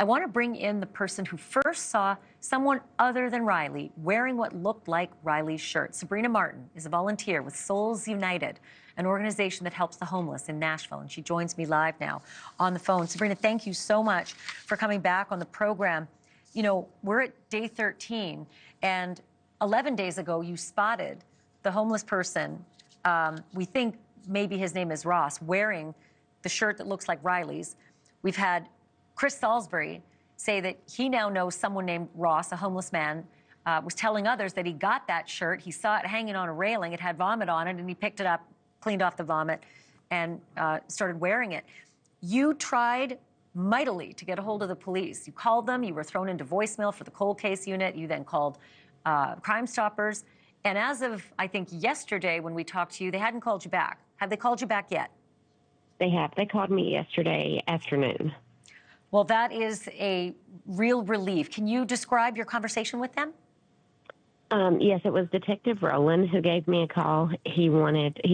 I want to bring in the person who first saw someone other than Riley wearing what looked like Riley's shirt. Sabrina Martin is a volunteer with Souls United, an organization that helps the homeless in Nashville, and she joins me live now on the phone. Sabrina, thank you so much for coming back on the program. You know, we're at day 13, and 11 days ago, you spotted the homeless person, we think maybe his name is Ross, wearing the shirt that looks like Riley's. We've had Chris Salisbury say that he now knows someone named Ross, a homeless man, was telling others that he got that shirt. He saw it hanging on a railing. It had vomit on it, and he picked it up, cleaned off the vomit, and started wearing it. You tried mightily to get a hold of the police. You called them. You were thrown into voicemail for the cold case unit. You then called Crime Stoppers. And as of, I think, yesterday when we talked to you, they hadn't called you back. Have they called you back yet? They have. They called me yesterday afternoon. Well, that is a real relief. Can you describe your conversation with them? Yes, it was Detective Rowland who gave me a call. He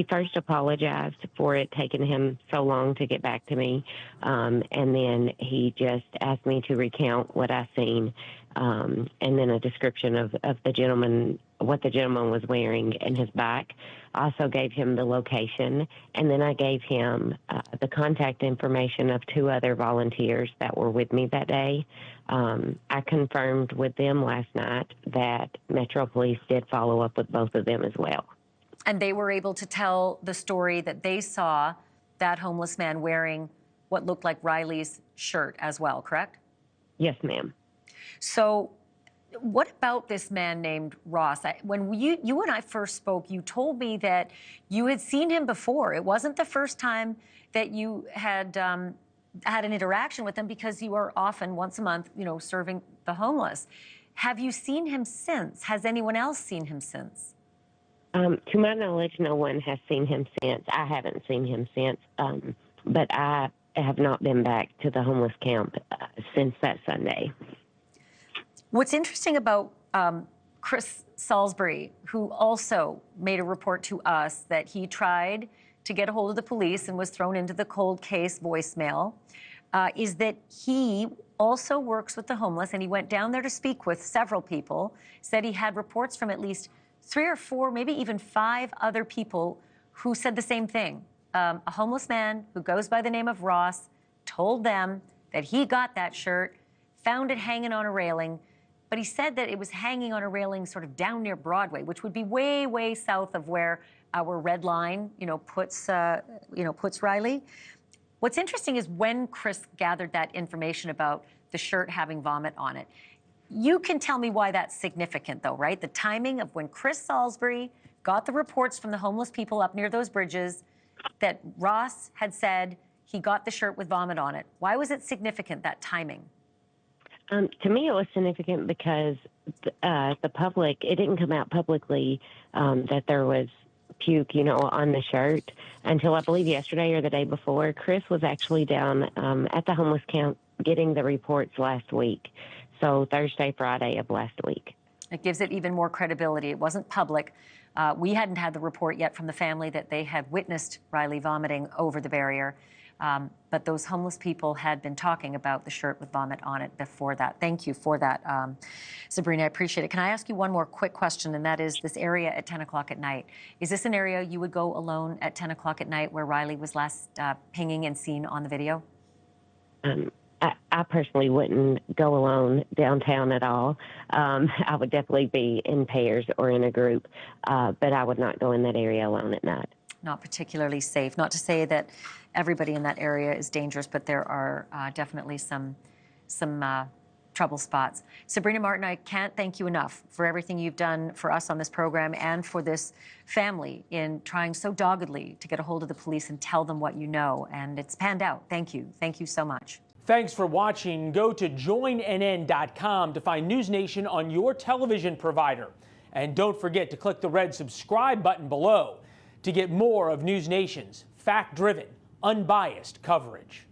first apologized for it taking him so long to get back to me. And then he just asked me to recount what I seen. And then a description of the gentleman, what the gentleman was wearing in his back. I also gave him the location, and then I gave him the contact information of 2 other volunteers that were with me that day. I confirmed with them last night that Metro Police did follow up with both of them as well. And they were able to tell the story that they saw that homeless man wearing what looked like Riley's shirt as well, correct? Yes, ma'am. So what about this man named Ross? When you and I first spoke, you told me that you had seen him before. It wasn't the first time that you had had an interaction with him, because you are often once a month, you know, serving the homeless. Have you seen him since? Has anyone else seen him since? To my knowledge, no one has seen him since. I haven't seen him since, but I have not been back to the homeless camp since that Sunday. What's interesting about Chris Salisbury, who also made a report to us that he tried to get a hold of the police and was thrown into the cold case voicemail, is that he also works with the homeless, and he went down there to speak with several people, said he had reports from at least 3 or 4, maybe even 5 other people who said the same thing. A homeless man who goes by the name of Ross told them that he got that shirt, found it hanging on a railing, but he said that it was hanging on a railing sort of down near Broadway, which would be way, way south of where our red line, puts Riley. What's interesting is when Chris gathered that information about the shirt having vomit on it. You can tell me why that's significant, though, right? The timing of when Chris Salisbury got the reports from the homeless people up near those bridges that Ross had said he got the shirt with vomit on it. Why was it significant, that timing? To me, it was significant because the public, it didn't come out publicly that there was puke, on the shirt until I believe yesterday or the day before. Chris was actually down at the homeless camp getting the reports last week. So Thursday, Friday of last week. It gives it even more credibility. It wasn't public. We hadn't had the report yet from the family that they had witnessed Riley vomiting over the barrier. But those homeless people had been talking about the shirt with vomit on it before that. Thank you for that, Sabrina. I appreciate it. Can I ask you one more quick question, and that is this area at 10 o'clock at night. Is this an area you would go alone at 10 o'clock at night where Riley was last pinging and seen on the video? I personally wouldn't go alone downtown at all. I would definitely be in pairs or in a group, but I would not go in that area alone at night. Not particularly safe. Not to say that everybody in that area is dangerous, but there are definitely some trouble spots. Sabrina Martin, I can't thank you enough for everything you've done for us on this program and for this family in trying so doggedly to get a hold of the police and tell them what you know. And it's panned out. Thank you. Thank you so much. Thanks for watching. Go to joinnn.com to find NewsNation on your television provider. And don't forget to click the red subscribe button below to get more of NewsNation's fact-driven, unbiased coverage.